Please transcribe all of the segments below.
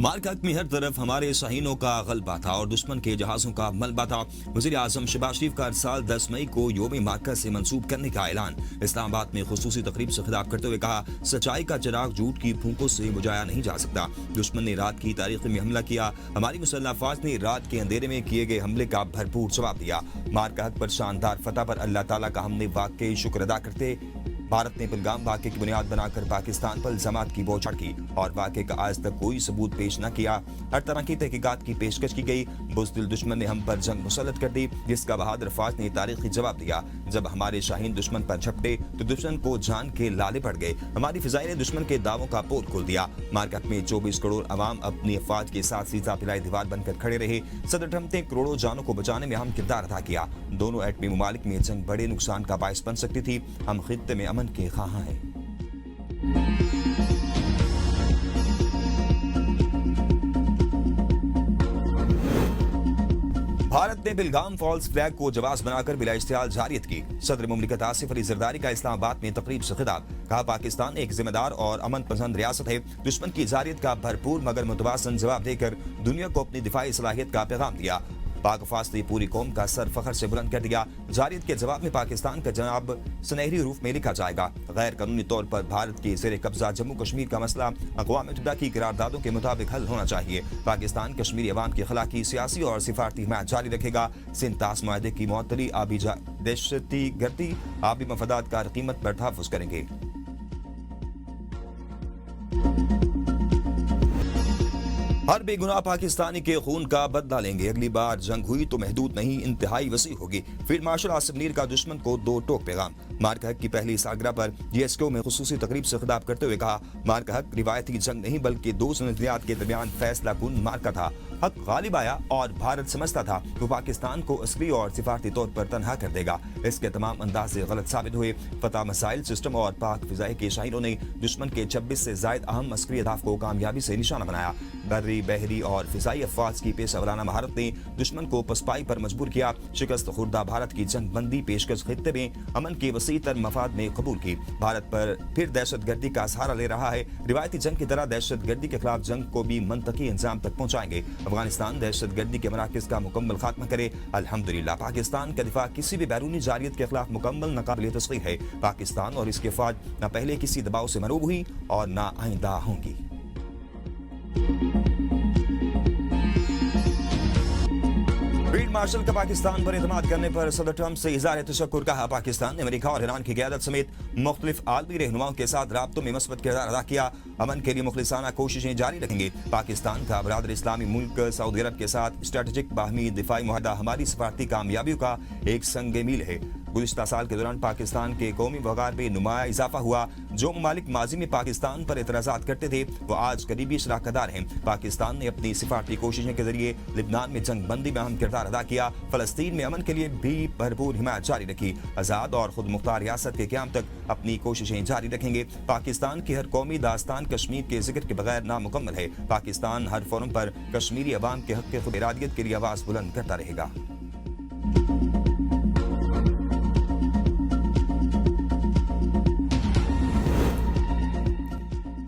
Mark हक में हर तरफ हमारे शाहीनों का गलबा था और दुश्मन के जहाजों का मलबा था। वज़ीर आज़म शहबाज शरीफ का साल 10 मई को योम मार्का से मंसूब करने का ऐलान। इस्लामाबाद में खुसूसी तकरीब से खिताब करते हुए कहा, सच्चाई का चिराग झूठ की फूंकों से बुझाया नहीं जा सकता। दुश्मन ने रात की तारीख में हमला किया, हमारी मुसल्लह अफवाज ने रात के अंधेरे में किए गए हमले का भरपूर जवाब दिया। मार्क हक पर शानदार फतह पर अल्लाह ताला का हमने वाकई शुक्र अदा करते भारत ने पहलगाम वाक़े की बुनियाद बनाकर पाकिस्तान पर इल्जामात की बौछार की और वाक़े का आज तक कोई सबूत पेश न किया। हर तरह की तहकीकात की पेशकश की गई। बुज़दिल दुश्मन ने हम पर जंग मुसल्लत कर दी, जिसका बहादुर अफवाज ने तारीखी जवाब दिया। जब हमारे शाहीन दुश्मन पर झपटे तो दुश्मन को जान के लाले पड़ गए। हमारी फिजाई ने दुश्मन के दावों का पोल खोल दिया। मार्केट में 24 करोड़ अवाम अपनी अफवाज के साथ सीधा पिलाई दीवार बनकर खड़े रहे। सदर ट्रंप ने करोड़ों जानों को बचाने में अहम किरदार अदा किया। दोनों एटमी ममालिक में जंग बड़े नुकसान का बायस बन सकती थी। हम खित्ते में अमन के ख़्वाह हैं। भारत ने पहलगाम फॉल्स फ्लैग को जवाब बनाकर बिला इश्तिहाल जारियत की। सदर मुमलिकत आसिफ अली जरदारी का इस्लामाबाद में तकरीब से खिताब। कहा, पाकिस्तान एक जिम्मेदार और अमन पसंद रियासत है। दुश्मन की जारियत का भरपूर मगर मुतवाज़न जवाब देकर दुनिया को अपनी दिफाई सलाहियत का पैगाम दिया। पाक अफवाज ने पूरी कौम का सर फखर से बुलंद कर दिया। जारियत के जवाब में पाकिस्तान का जनाब सुनहरी रूप में लिखा जाएगा। गैर कानूनी तौर पर भारत के जेर कब्जा जम्मू कश्मीर का मसला अक़वाम मुत्तहिदा की करारदादों के मुताबिक हल होना चाहिए। पाकिस्तान कश्मीरी अवाम के खिलाफ की सियासी और सिफारती हिमायत जारी रखेगा। सिंध तास मुआहदे की मुअत्तली आबी दहशती गर्दी आबी मफादात का कीमत पर तहफ़्फ़ुज़ करेंगे। हर बेगुनाह पाकिस्तानी के खून का बदला लेंगे। अगली बार जंग हुई तो महदूद नहीं, इंतहाई वसी होगी। फील्ड मार्शल आसिफ मीर का दुश्मन को दो टोक पैगाम। मार्क हक की पहली सालगिरह पर GSQ में खुसूसी तकरीब से खिताब करते हुए कहा, मार्क हक रिवायती जंग नहीं बल्कि दो नजरियात के दरमियान फैसला कुन मार्का था। हक गालिब आया और भारत समझता था वो पाकिस्तान को अस्करी और सिफारती तौर पर तनहा कर देगा। इसके तमाम अंदाजे गलत साबित हुए। फतह मिसाइल सिस्टम और पाक फिजाई के शाहीनों ने दुश्मन के 26 से जायद अहम अस्करी अहदाफ को कामयाबी से निशाना बनाया। बर्री, बहरी और फिजाई अफवाज की पेशेवराना महारत ने दुश्मन को पसपाई पर मजबूर किया। शिकस्त खुर्दा भारत की जंग बंदी पेशकश खित्ते में अमन के वसी तर मफाद में कबूल की। भारत पर फिर दहशत गर्दी का सहारा ले रहा है। रिवायती जंग की तरह दहशत गर्दी के खिलाफ जंग को भी मंतकी इंजाम तक पहुंचाएंगे। अफगानिस्तान दहशत गर्दी के मराकज़ का मुकम्मल खात्मा करे। अल्हम्दुलिल्लाह पाकिस्तान का दिफा किसी भी बैरूनी जारियत के खिलाफ मुकम्मल नाकाबिल तस्खीर है। पाकिस्तान और इसके फौज न पहले किसी दबाव से मरूब हुई और न आइंदा होंगी। फील्ड मार्शल का पाकिस्तान पर एतमाद करने पर सदर ट्रंप से इज़हार तशक्कुर। कहा, पाकिस्तान ने अमेरिका और ईरान की क़यादत समेत मुख्तलिफ आलमी रहनुमाओं के साथ राब्तों में मस्बत किरदार अदा किया। अमन के लिए मुखलिसाना कोशिशें जारी रखेंगे। पाकिस्तान का बरादर इस्लामी मुल्क सऊदी अरब के साथ स्ट्रेटेजिक बाहमी दिफाई मुआहदा हमारी सफारती कामयाबियों का एक संग मील है। गुज़िश्ता साल के दौरान पाकिस्तान के कौमी वक़ार में नुमाया इजाफा हुआ। जो ममालिक माजी में पाकिस्तान पर एतराज़ात करते थे वो आज करीबी शराकतदार हैं। पाकिस्तान ने अपनी सिफारती कोशिशों के जरिए लिबनान में जंग बंदी में अहम किरदार अदा किया। फ़लस्तीन में अमन के लिए भी भरपूर हिमायत जारी रखी। आज़ाद और खुद मुख्तार रियासत के क़याम तक अपनी कोशिशें जारी रखेंगे। पाकिस्तान की हर कौमी दास्तान कश्मीर के जिक्र के बगैर नामुकम्मल है। पाकिस्तान हर फोरम पर कश्मीरी अवाम के हक़ खुद इरादियत के लिए आवाज़ बुलंद करता रहेगा।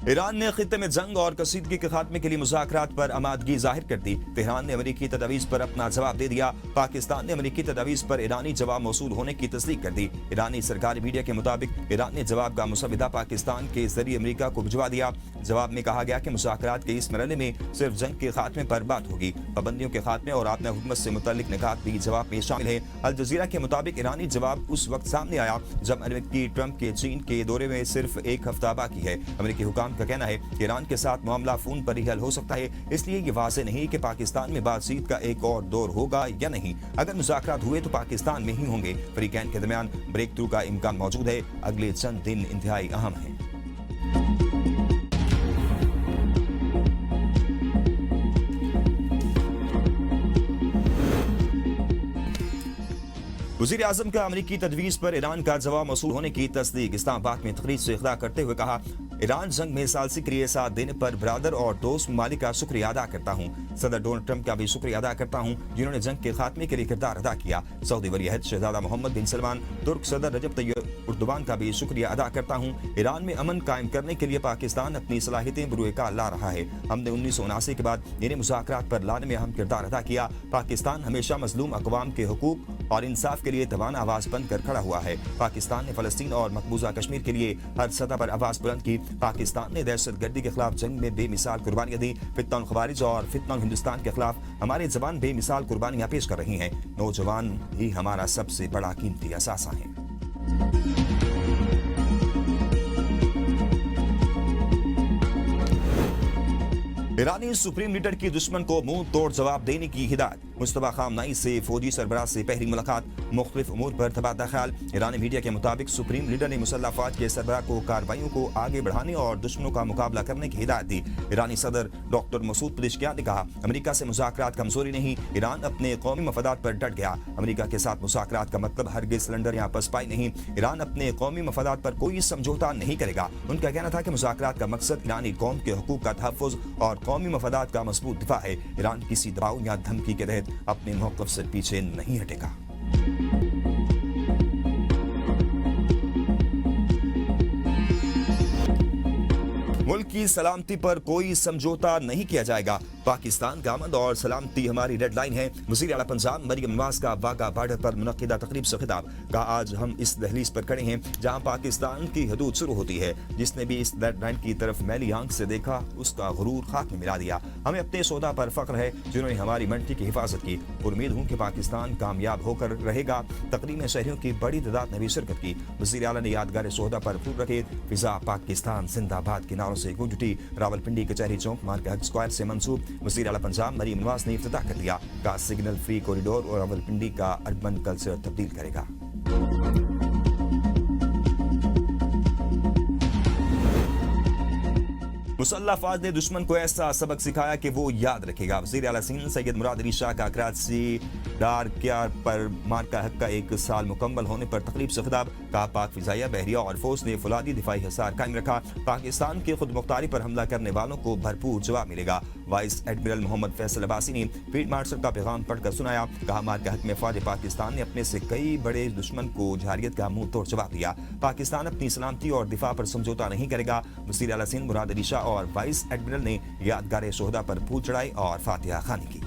ईरान ने खित्ते में जंग और कशीदगी के खात्मे के लिए मुज़ाकरात पर आमादगी जाहिर कर दी। तेहरान ने अमेरिकी तजवीज़ पर अपना जवाब दे दिया। पाकिस्तान ने अमेरिकी तजवीज़ पर ईरानी जवाब मौसूल होने की तस्दीक कर दी। ईरानी सरकारी मीडिया के मुताबिक ईरान ने जवाब का मुसविदा पाकिस्तान के जरिए अमेरिका को भिजवा दिया। जवाब में कहा गया कि मुज़ाकरात के इस मरहले में सिर्फ जंग के खात्मे पर बात होगी। पाबंदियों के खात्मे और आपने हुकूमत से मुतल्लिक निकात भी जवाब में शामिल है। अल जज़ीरा के मुताबिक ईरानी जवाब उस वक्त सामने आया जब अमेरिकी ट्रंप के चीन के दौरे में सिर्फ एक हफ्ता बाकी है। अमेरिकी हुकाम का कहना है कि ईरान के साथ मामला फोन पर ही हल हो सकता है, इसलिए ये वाज़ेह नहीं कि पाकिस्तान में बातचीत का एक और दौर होगा या नहीं। अगर मुज़ाकरात हुए तो पाकिस्तान में ही होंगे। फ्रीकैन के दरमियान ब्रेक थ्रू का इम्कान मौजूद है। अगले चंद दिन इंतहाई अहम हैं। वज़ीर आज़म का अमेरिकी तजवीज़ पर ईरान का जवाब मौसूल होने की तस्दीक। इस्लामाबाद में तकरीर से खिताब करते हुए कहा, ईरान जंग में सालसी के लिए साथ देने पर बरादर और दोस्त ममालिक का शुक्रिया अदा करता हूँ। सदर डोनाल्ड ट्रंप का भी शुक्रिया अदा करता हूँ जिन्होंने जंग के खात्मे के लिए किरदार अदा किया। सऊदी वली अहद शहजादा मोहम्मद बिन सलमान, तुर्क सदर रजब तैयब एर्दोगान का भी शुक्रिया अदा करता हूँ। ईरान में अमन कायम करने के लिए पाकिस्तान अपनी सलाहियतें बुरुएकार ला रहा है। हमने 1979 के बाद इन्हें मुज़ाकरात पर लाने में अहम किरदार अदा किया। पाकिस्तान हमेशा मजलूम अक़वाम के हुकूक और इंसाफ के लिए तवाना आवाज़ बनकर खड़ा हुआ है। पाकिस्तान ने फ़लस्तीन और मकबूजा कश्मीर के लिए हर सतह पर आवाज़ बुलंद की। पाकिस्तान ने दहशतगर्दी के खिलाफ जंग में बेमिसाल कुर्बानियाँ दी। फितना खवारिज और फितना हिंदुस्तान के खिलाफ हमारे जवान बेमिसाल कुर्बानियाँ पेश कर रही हैं। नौजवान ही हमारा सबसे बड़ा कीमती असासा है। ईरानी सुप्रीम लीडर की दुश्मन को मुंह तोड़ जवाब देने की हिदायत। मुस्तफा खामनाई से फौजी सरबराह से पहली मुलाकात, मुख्तलिफ उमूर पर तबादला ख्याल। ईरानी मीडिया के मुताबिक सुप्रीम लीडर ने मुसल्लह अफवाज के सरबराह को कार्रवाइयों को आगे बढ़ाने और दुश्मनों का मुकाबला करने की हिदायत दी। ईरानी सदर डॉक्टर मसूद पेज़ेश्कियान ने कहा, अमेरिका से मुज़ाकरात कमजोरी नहीं, ईरान अपने कौमी मफादात पर डट गया। अमेरिका के साथ मुज़ाकरात का मतलब हरगिज़ सिलेंडर या पसपाई नहीं। ईरान अपने कौमी मफादात पर कोई समझौता नहीं करेगा। उनका कहना था कि मुज़ाकरात का मकसद ईरानी कौम के हुकूक का तहफ़्फ़ुज़ और कौमी मफादात का मजबूत दिफा है। ईरान किसी दबाव या धमकी के तहत अपने मौक़िफ़ से पीछे नहीं हटेगा। मुल्क की सलामती पर कोई समझौता नहीं किया जाएगा। पाकिस्तान का अमन और सलामती हमारी रेड लाइन है। वज़ीर आला पंजाब मरियम नवाज का वाघा बॉर्डर पर मुनक़िदा तक़रीब से खिताब। कहा, आज हम इस दहलीज पर खड़े हैं जहां पाकिस्तान की हदूद शुरू होती है। जिसने भी इस रेड लाइन की तरफ मैली आंख से देखा उसका गुरूर खाक में मिला दिया। हमें अपने सौदा पर फख्र है जिन्होंने हमारी मंडी की हिफाजत की। उम्मीद हूँ कि पाकिस्तान कामयाब होकर रहेगा। तक़रीब में शहरियों की बड़ी तादाद ने भी शिरकत की। वज़ीर आला ने यादगार सौदा पर फूल रखे। फिजा पाकिस्तान जिंदाबाद के नारों से गूंज उठी। रावलपिंडी कचहरी चौक मार्ग हक स्क्वायर से मंसूब वज़ीर आला पंजाब मरियम नवाज ने इफ्तिताह कर दिया। का सिग्नल फ्री कॉरिडोर और रावलपिंडी का अर्बन कल्चर तब्दील करेगा। मुसल्लह अफवाज ने दुश्मन को ऐसा सबक सिखाया कि वो याद रखेगा। वज़ीर आला सिंध सैयद मुराद अली शाह का कराची डार क्यार पर मार्का हक का 1 साल मुकम्मल होने पर तकरीब से खिताब। कहा, पाक फिजाइया बहरिया और फौज ने फौलादी दिफाई हिसार कायम रखा। पाकिस्तान की खुद मुख्तारी पर हमला करने वालों को भरपूर जवाब मिलेगा। वाइस एडमिरल मोहम्मद फैसल अब्बासी ने फील्ड मार्शल का पैगाम पढ़कर सुनाया। कहा, मार्का हक में फौज पाकिस्तान ने अपने से कई बड़े दुश्मन को जारियत का मुंह तोड़ जवाब दिया। पाकिस्तान अपनी सलामती और दिफा पर समझौता नहीं करेगा। वज़ीर आला सिंध मुराद अली शाह और वाइस एडमिरल ने यादगार शोहदा पर फूल चढ़ाए और फातिहा खानी की।